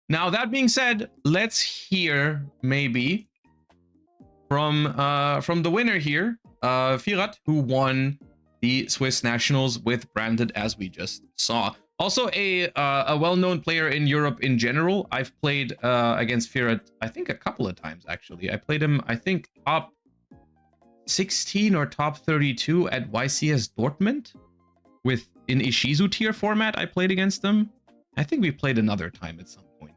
Now, that being said, let's hear maybe from the winner here, Firat, who won the Swiss Nationals with Branded, as we just saw. Also a well-known player in Europe in general. I've played against Firat, I think a couple of times actually. I played him, I think, top 16 or top 32 at YCS Dortmund with in Ishizu tier format. I played against them. I think we played another time at some point.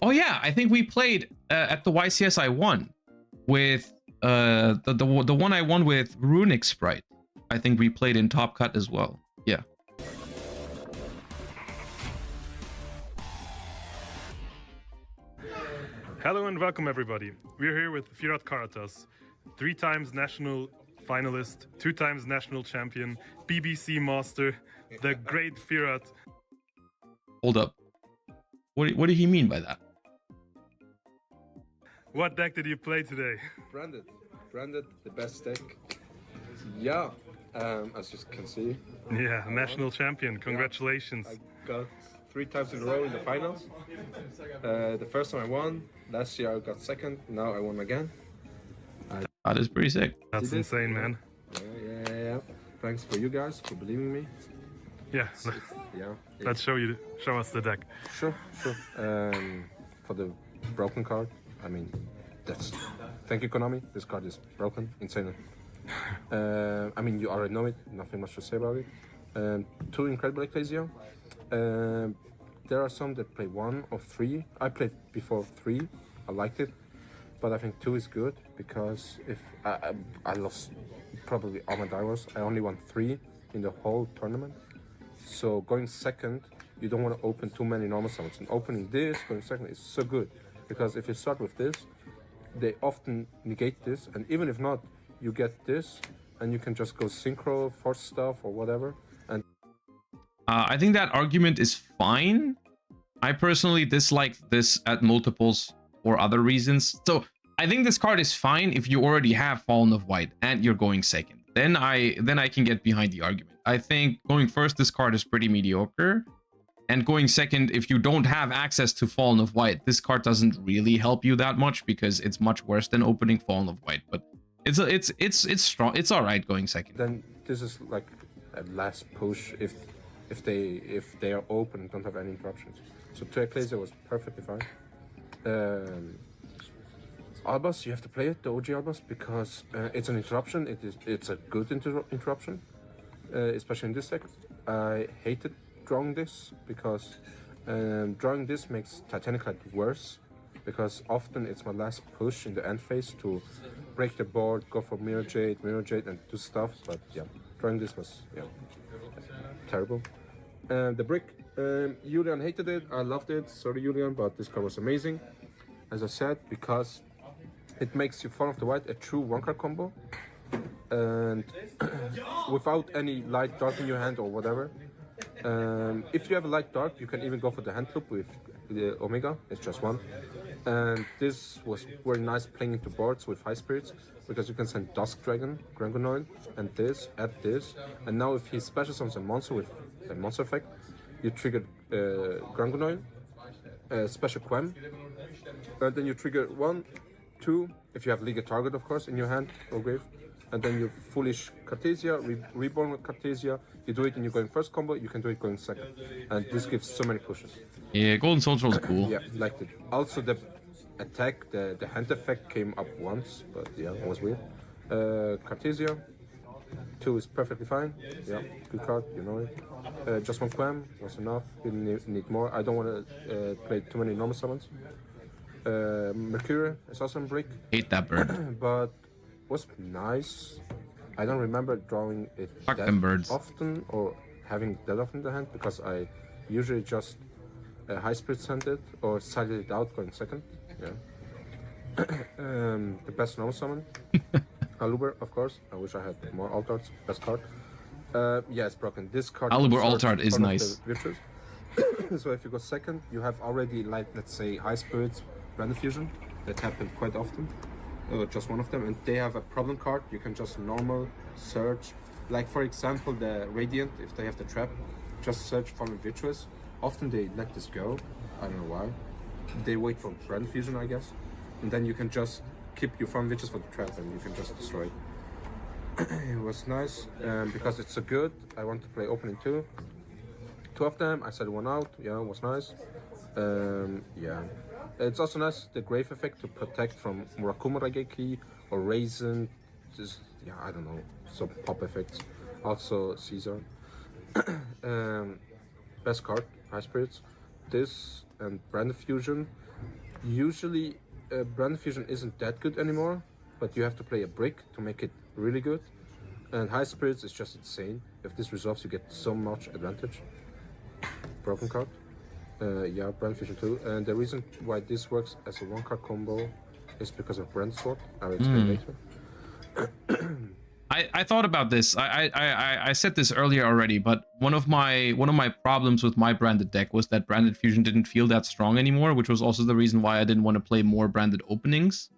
Oh yeah, I think we played at the YCS I won with the one I won with Runic Sprite. I think we played in Top Cut as well. Yeah. Hello and welcome everybody. We're here with Firat Karatas, 3 times national finalist, 2 times national champion, BBC master, the great Firat. Hold up. What did he mean by that? What deck did you play today? Branded, the best deck. Yeah, as you can see. Yeah, national champion. Congratulations. I got 3 times in a row in the finals. The first time I won. Last year I got second. Now I won again. That is pretty sick. That's insane, man. Yeah. Thanks for you guys for believing me. Yeah. Yeah. Let's show us the deck. Sure. For the broken card, I mean, thank you, Konami. This card is broken, insane. I mean, you already know it. Nothing much to say about it. 2 incredible Ecclesia. There are some that play 1 or 3. I played before 3. I liked it, but I think 2 is good because if I lost probably all my divers. I only won 3 in the whole tournament. So going second, you don't want to open too many normal summons. And opening this, going second is so good because if you start with this, they often negate this, and even if not, you get this, and you can just go synchro, force stuff, or whatever. And I think that argument is fine. I personally dislike this at multiples for other reasons. So I think this card is fine if you already have Fallen of White and you're going second. Then I can get behind the argument. I think going first, this card is pretty mediocre. And going second, if you don't have access to Fallen of White, this card doesn't really help you that much because it's much worse than opening Fallen of White. But it's strong. It's all right going second. then this is like a last push if they are open and don't have any interruptions. So 2 Ecclesia was perfectly fine. Albus, you have to play it, the OG Albus, because it's an interruption. It's a good interruption, especially in this deck. I hated drawing this because drawing this makes Titanic Light worse, because often it's my last push in the end phase to break the board, go for Mirror Jade, and do stuff. But yeah, drawing this was terrible. The brick, Julian hated it. I loved it. Sorry, Julian, but this card was amazing. As I said, because it makes you Fall of the White a true 1-card combo, and without any light dark in your hand or whatever. If you have a light dark, you can even go for the hand loop with the Omega. It's just 1, and this was very nice playing into boards with high spirits because you can send Dusk Dragon, Grangonoid, and this, add this, and now if he special summons a monster with a monster effect, you trigger Grangonoid, special Quem, and then you trigger 1, 2, if you have Liga Target, of course, in your hand or grave, and then you Foolish Cartesia, Reborn with Cartesia. You do it and you're going first combo, you can do it going second, and this gives so many pushes. Yeah, Golden Soul's cool. Yeah, liked it. Also the attack, the hand effect came up once, but yeah, it was weird. Cartesia, 2 is perfectly fine. Yeah, good card, you know it. Just 1 Quam was enough, didn't need more. I don't want to play too many normal summons. Mercury is also a brick. Hate that bird. But was nice. I don't remember drawing it Fuck that them birds. often or having that often in the hand because I usually just high spirit send it or sided it out going second. Yeah. The best normal summon. Aluber, of course. I wish I had more Altards. Best card. Yeah, it's broken. This card. Aluber Altart is nice. So if you go second, you have already, like, let's say, high spirits, random fusion. That happened quite often. Just one of them, and they have a problem card. You can just normal search, like for example the Radiant, if they have the trap, just search Fallen Virtuous, often they let this go. I don't know why. They wait for brand fusion, I guess, and then you can just keep your farm witches for the trap, and you can just destroy it. It was nice because it's so good. I want to play opening two of them. I set one out. Yeah, it was nice. Yeah, it's also nice the grave effect to protect from Murakuma Raigeki or Raisin. Just yeah, I don't know, some pop effects. Also Caesar. Best card, High Spirits. This and Brand Fusion. Usually, Brand Fusion isn't that good anymore, but you have to play a brick to make it really good. And High Spirits is just insane. If this resolves, you get so much advantage. Broken card. Yeah, Brand Fusion too. And the reason why this works as a one card combo is because of Brand Sword. I'll explain later. I thought about this. I said this earlier already, but one of my problems with my branded deck was that branded fusion didn't feel that strong anymore, which was also the reason why I didn't want to play more branded openings.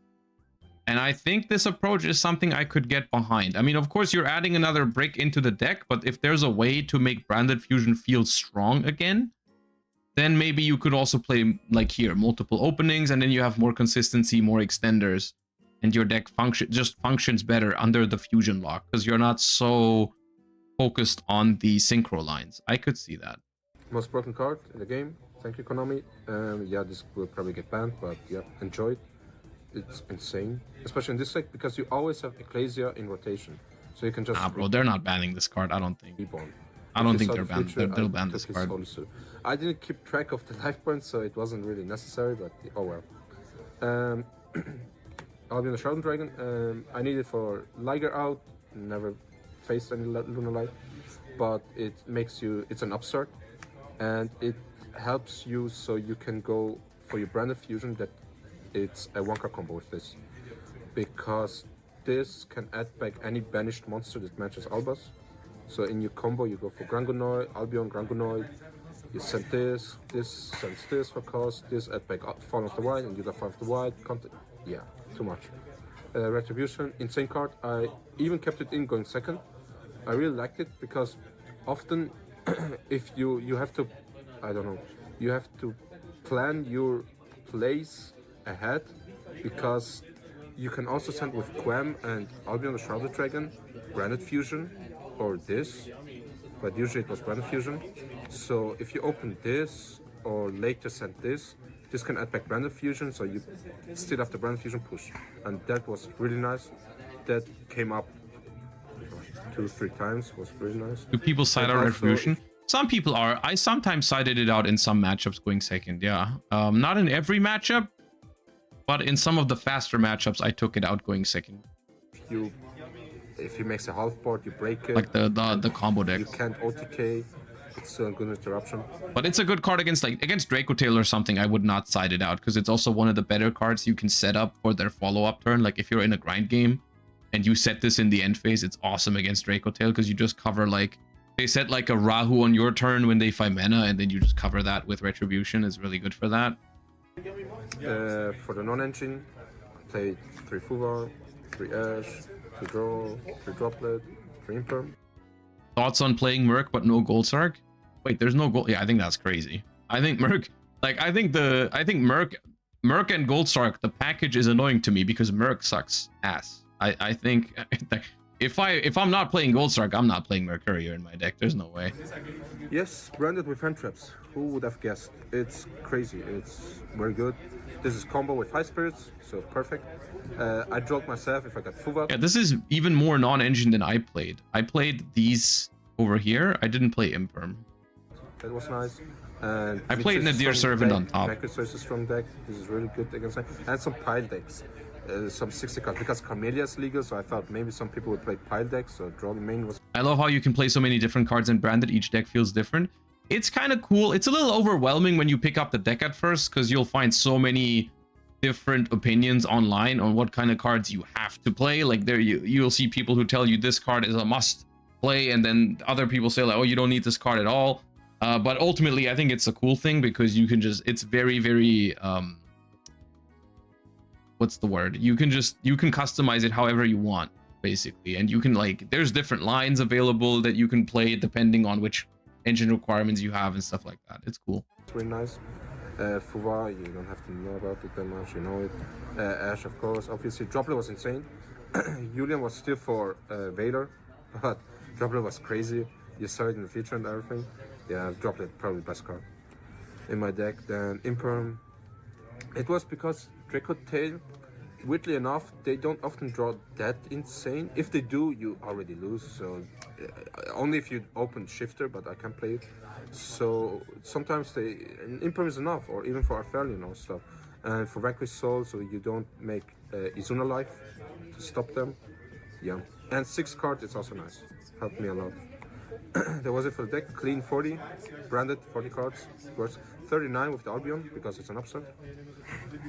And I think this approach is something I could get behind. I mean, of course, you're adding another brick into the deck, but if there's a way to make branded fusion feel strong again, then maybe you could also play, like here, multiple openings, and then you have more consistency, more extenders, and your deck functions better under the fusion lock, because you're not so focused on the synchro lines. I could see that. Most broken card in the game. Thank you, Konami. Yeah, this will probably get banned, but yeah, enjoy it. It's insane, especially in this deck, because you always have Ecclesia in rotation, so you can just. Ah, bro, they're not banning this card. I don't think. Reborn. I don't think they're banned. They'll ban this card. I didn't keep track of the life points, so it wasn't really necessary. But oh well. Albion the Shrouded Dragon. I need it for Liger out. Never faced any Lunar Light, but it makes you. It's an upstart, and it helps you so you can go for your branded fusion. That it's a one card combo with this, because this can add back any banished monster that matches Albas. So in your combo, you go for Grangunoid, Albion, Grangunoid. You send this sends this for cost. This add back Fall of the Wild, and you got Fall of the Wild. Yeah, too much. Retribution, insane card. I even kept it in going second. I really liked it because often, if you have to, I don't know, you have to plan your plays ahead, because you can also send with Quam and Albion the Shrouded Dragon, Branded Fusion, or this, but usually it was Branded Fusion. So if you open this or later send this can add back Branded Fusion, so you still have the Branded Fusion push, and that was really nice. That came up 2-3 times, was really nice. Do people side out Retribution? Some people are. I sometimes sided it out in some matchups going second, yeah. Not in every matchup, but in some of the faster matchups, I took it out going second. If you makes a half board, you break it. Like the combo deck. You can't OTK. It's still a good interruption. But it's a good card against Draco Tail or something. I would not side it out, because it's also one of the better cards you can set up for their follow-up turn. Like if you're in a grind game and you set this in the end phase, it's awesome against Draco Tail, because you just cover like, they set like a Rahu on your turn when they find mana, and then you just cover that with Retribution. Is really good for that. For the non-engine, I played 3 Fuvar, 3 Ash, 2 Draw, 3 Droplet, 3 Imperm. Thoughts on playing Merc but no Gold Sark? Wait, there's no gold. Yeah, I think that's crazy. I think Merc, like I think Merc and Gold Sark, the package is annoying to me because Merc sucks ass. I think if I'm not playing Gold Sark, I'm not playing Mercurier in my deck. There's no way. Yes, branded with hand traps. Who would have guessed? It's crazy. It's very good. This is combo with High Spirits, so perfect. I dropped myself if I got Fuvat. Yeah, this is even more non-engine than I played. I played these over here. I didn't play Imperm. That was nice. And I played Nadir Servant on top. So it's a strong deck. This is really good against him. And some pile decks. Some 60 cards, because Camellia is legal, so I thought maybe some people would play pile decks, so draw the main was... I love how you can play so many different cards in branded. Each deck feels different. It's kind of cool. It's a little overwhelming when you pick up the deck at first, because you'll find so many different opinions online on what kind of cards you have to play. Like there you'll see people who tell you this card is a must play, and then other people say like, oh, you don't need this card at all. But ultimately I think it's a cool thing, because you can just, it's very, very what's the word, you can customize it however you want, basically. And you can, like, there's different lines available that you can play depending on which engine requirements you have and stuff like that. It's cool. It's really nice. Fuva, you don't have to know about it that much, you know it. Ash, of course, obviously. Droplet was insane. Julian was still for Vader, but Droplet was crazy. You saw it in the feature and everything. Yeah, Droplet, probably best card in my deck. Then Imperm. It was because Draco Tail, weirdly enough, they don't often draw that insane. If they do, you already lose. So only if you open Shifter, but I can't play it. So sometimes Imperm is enough, or even for Arthalion or stuff. And for Vanquish Soul, so you don't make Izuna life to stop them. Yeah. And 6 card is also nice. Helped me a lot. That was it for the deck. Clean 40, branded 40 cards. Worth 39 with the Albion because it's an upset.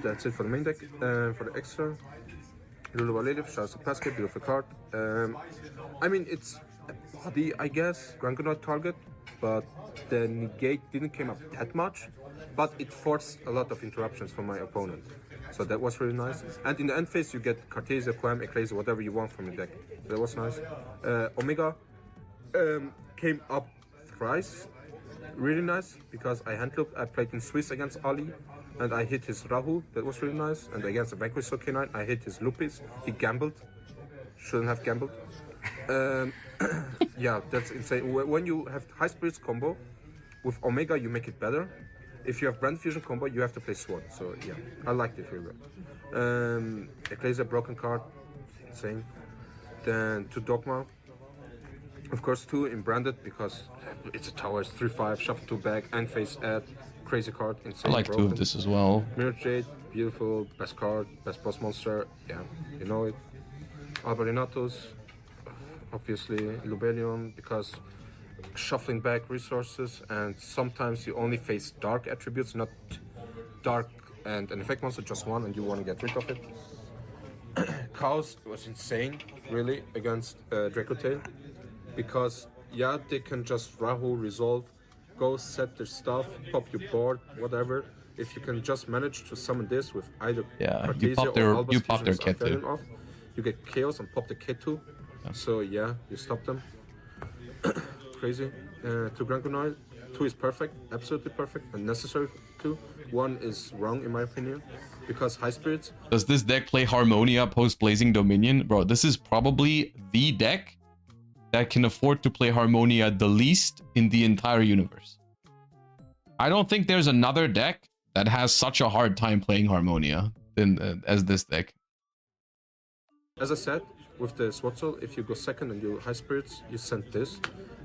That's it for the main deck. For the extra, Lulu Lilith, Charles Pascal, beautiful card. I mean, it's a body, I guess, Grangonite target, but the negate didn't come up that much, but it forced a lot of interruptions from my opponent. So that was really nice. And in the end phase, you get Cartesia, Quam, Ecclesia, whatever you want from the deck. That was nice. Omega came up thrice. Really nice, because I handlooped. I played in Swiss against Ali, and I hit his Rahu. That was really nice. And against the Vanquish K9, I hit his Lupis. He gambled. Shouldn't have gambled. Yeah, that's insane. When you have High Spirits combo, with Omega you make it better. If you have Brand Fusion combo, you have to play Sword. So yeah, I liked it really well. Ecclesia, broken card. Insane. Then 2 Dogma. Of course, 2 in branded because it's a tower, it's 3/5, shuffle 2 back, end phase add, crazy card, insane. I like broken. 2 of this as well. Mirror Jade, beautiful, best card, best boss monster, yeah, you know it. Albarinatus, obviously, Lubellion, because shuffling back resources, and sometimes you only face dark attributes, not dark and an effect monster, just one, and you want to get rid of it. Chaos was insane, really, against Draco Tail. Because, yeah, they can just Rahu, resolve, go set their stuff, pop your board, whatever. If you can just manage to summon this with either Cartesia or Albus pop their Fusions Ketu. off, you get Chaos and pop the Ketu. Yeah. So, yeah, you stop them. Crazy. 2 Grangonite. 2 is perfect, absolutely perfect, and necessary 2. 1 is wrong, in my opinion, because High Spirits. Does this deck play Harmonia post Blazing Dominion? Bro, this is probably the deck that can afford to play Harmonia the least in the entire universe. I don't think there's another deck that has such a hard time playing Harmonia as this deck. As I said, with the Sword Soul, if you go second and you High Spirits, you send this,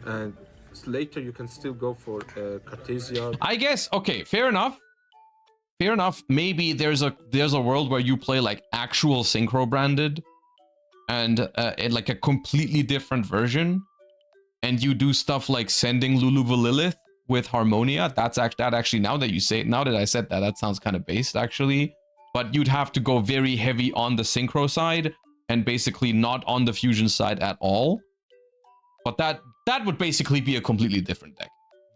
and later you can still go for Cartesia. I guess, okay, fair enough. Fair enough. Maybe there's a world where you play like actual synchro branded, and in like a completely different version, and you do stuff like sending Luluva Lilith with Harmonia. That actually, now that I said that, that sounds kind of based actually. But you'd have to go very heavy on the synchro side and basically not on the fusion side at all. But that would basically be a completely different deck.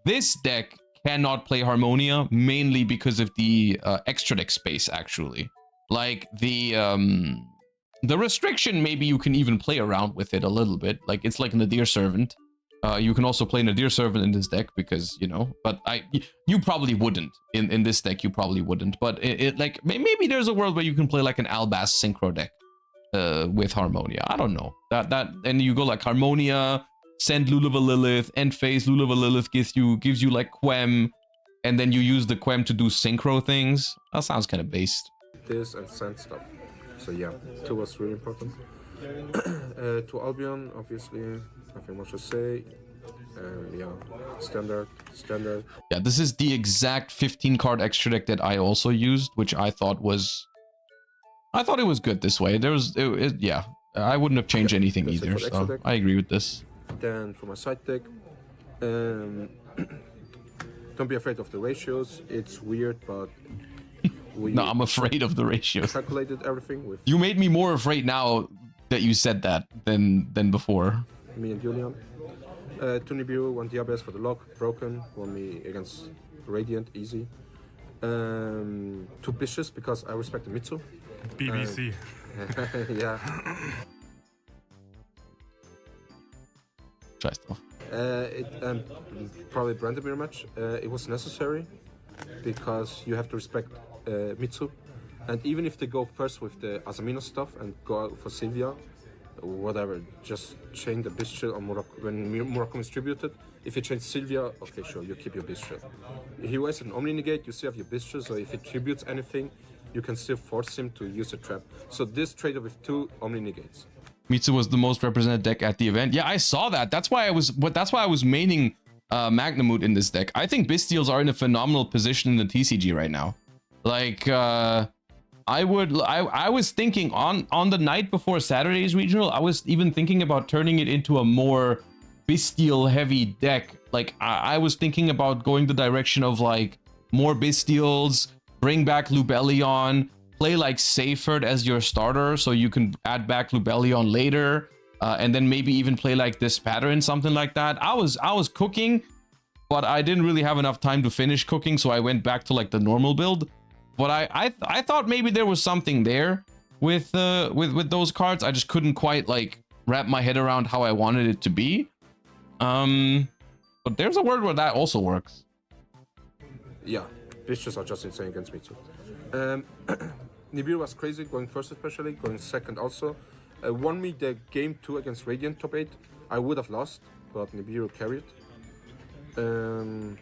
This deck cannot play Harmonia mainly because of the extra deck space actually. Like the restriction, maybe you can even play around with it a little bit. Like, it's like Nadir Servant. You can also play Nadir Servant in this deck because, you know, but you probably wouldn't. In this deck, you probably wouldn't. But like, maybe there's a world where you can play like an Albas synchro deck with Harmonia. I don't know. And you go like Harmonia, send Luluva Lilith, end phase Luluva Lilith gives you like Quem, and then you use the Quem to do synchro things. That sounds kind of based. This and send stuff. So yeah, 2 was really important. To Albion, obviously, nothing much to say. Yeah, standard. Yeah, this is the exact 15 card extra deck that I also used, which I thought it was good this way. Yeah, I wouldn't have changed anything either. So I agree with this. Then for my side deck, don't be afraid of the ratios. It's weird, but no, I'm afraid of the ratios. Calculated everything with. You made me more afraid now that you said that than before. Me and Julian. 2 Nibiru, 1 Diabez for the lock, broken. 1 me against Radiant, easy. 2 Vicious because I respect the Mitsu. BBC. Yeah. Scheiß drauf. Probably Branded mirror match. It was necessary because you have to respect Mitsu, and even if they go first with the Asamino stuff and go out for Sylvia, whatever, just change the Beast Shield on when Murakami is distributed. If you change Sylvia, okay, sure, you keep your Beast Shield. He wastes an Omni Negate, you still have your Beast Shield, so if he tributes anything, you can still force him to use a trap. So this trade-off with 2 Omni Negates. Mitsu was the most represented deck at the event. Yeah, I saw that. That's why I was maining Magnamut in this deck. I think Bystials are in a phenomenal position in the TCG right now. Like, I was thinking on the night before Saturday's regional, I was even thinking about turning it into a more Bystial heavy deck. Like, I was thinking about going the direction of like more Bystials, bring back Lubellion, play like Seyfert as your starter so you can add back Lubellion later, and then maybe even play like this pattern, something like that. I was cooking, but I didn't really have enough time to finish cooking, so I went back to like the normal build. But I thought maybe there was something there with those cards. I just couldn't quite like wrap my head around how I wanted it to be. But there's a word where that also works. Yeah, Vicious are just insane against me too. Nibiru was crazy, going first especially, going second also. Won me the game 2 against Radiant top 8. I would have lost, but Nibiru carried. 3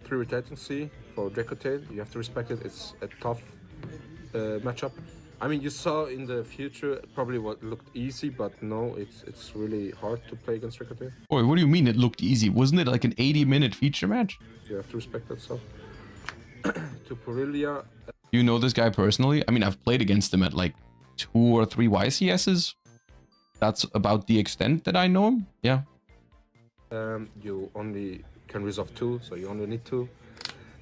Retatency for Draco Tail, you have to respect it, it's a tough matchup. I mean, you saw in the future probably what looked easy, but no, it's really hard to play against Draco Tail. Boy, what do you mean it looked easy? Wasn't it like an 80-minute feature match? You have to respect that stuff. To Porilia. You know this guy personally? I mean, I've played against him at like 2 or 3 YCSs. That's about the extent that I know him. Yeah. You only can resolve 2, so you only need 2.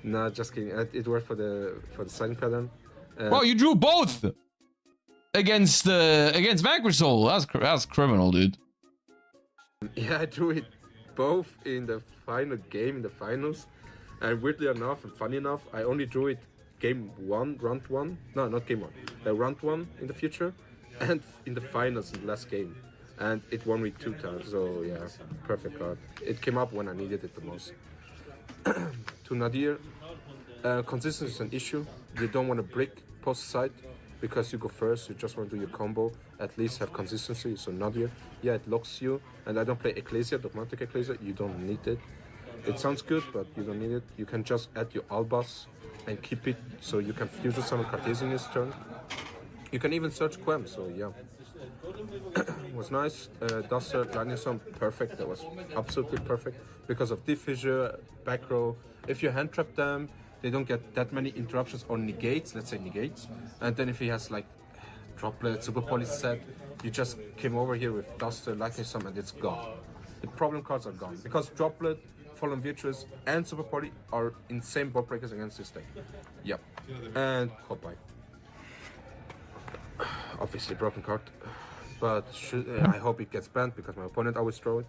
No, just kidding. It worked for the signing pattern. Well, you drew both against Vanquisol. That's criminal, dude. Yeah, I drew it both in the final game, in the finals. And weirdly enough, and funny enough, I only drew it game 1, round 1. No, not game 1. Round 1 in the future, and in the finals in the last game. And it won me 2 times, so yeah, perfect card. It came up when I needed it the most. To Nadir, consistency is an issue. You don't want to break post side because you go first, you just want to do your combo, at least have consistency. So Nadir, yeah, it locks you. And I don't play Ecclesia, Dogmatic Ecclesia, you don't need it. It sounds good, but you don't need it. You can just add your Albas and keep it so you can future summon Cartesian this turn. You can even search Quem, so yeah. It was nice. Duster, Lightning Storm, perfect. That was absolutely perfect. Because of Deep Fissure, back row. If you hand trap them, they don't get that many interruptions or negates, let's say negates. And then if he has like Droplet, Super Poly set, you just came over here with Duster, Lightning Storm, and it's gone. The problem cards are gone. Because Droplet, Fallen Virtuous, and Super Poly are insane board breakers against this deck. Yep. And Hotbite. Obviously broken card. But I hope it gets banned because my opponent always throw it.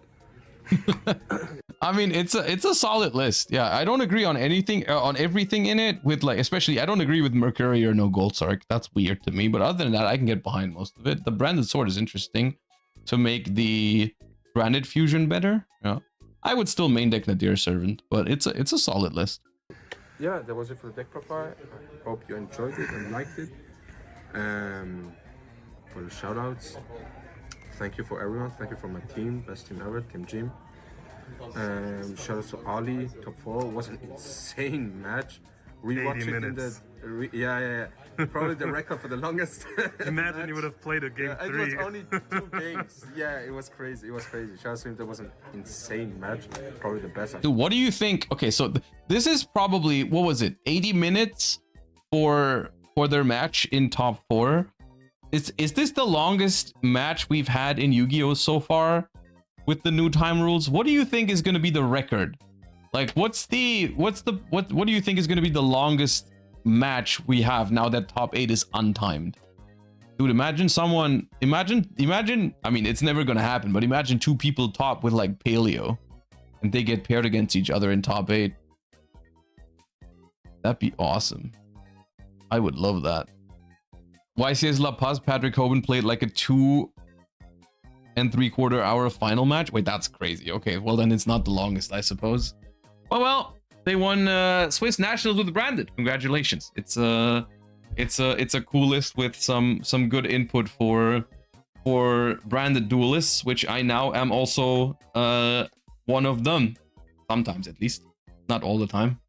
I mean, it's a solid list. Yeah, I don't agree on anything, on everything in it. With like, especially, I don't agree with Mercury or no Gold Sark. That's weird to me. But other than that, I can get behind most of it. The branded sword is interesting to make the branded fusion better. Yeah, I would still main deck Nadir Servant, but it's a solid list. Yeah, that was it for the deck profile. I hope you enjoyed it and liked it. For the shoutouts, thank you for everyone. Thank you for my team, best team ever, Team Jim. Shout out to Ali, top 4. It was an insane match. Rewatch 80 it minutes. in the yeah. Probably the record for the longest. Imagine you would have played a game 3. It was only 2 games. Yeah, it was crazy. It was crazy. Shout out to him. That was an insane match. Probably the best. Dude, what do you think? Okay, so this is probably, what was it, 80 minutes for their match in top 4. Is this the longest match we've had in Yu-Gi-Oh so far with the new time rules? What do you think is going to be the record? Like, what do you think is going to be the longest match we have now that top 8 is untimed? Dude, imagine, I mean, it's never going to happen, but imagine 2 people top with like Paleo and they get paired against each other in top 8. That'd be awesome. I would love that. YCS La Paz, Patrick Hoban played like a 2 and 3/4 hour final match. Wait, that's crazy. Okay, well then it's not the longest, I suppose. Well, they won Swiss Nationals with Branded. Congratulations. It's a cool list with some good input for Branded duelists, which I now am also one of them. Sometimes, at least, not all the time.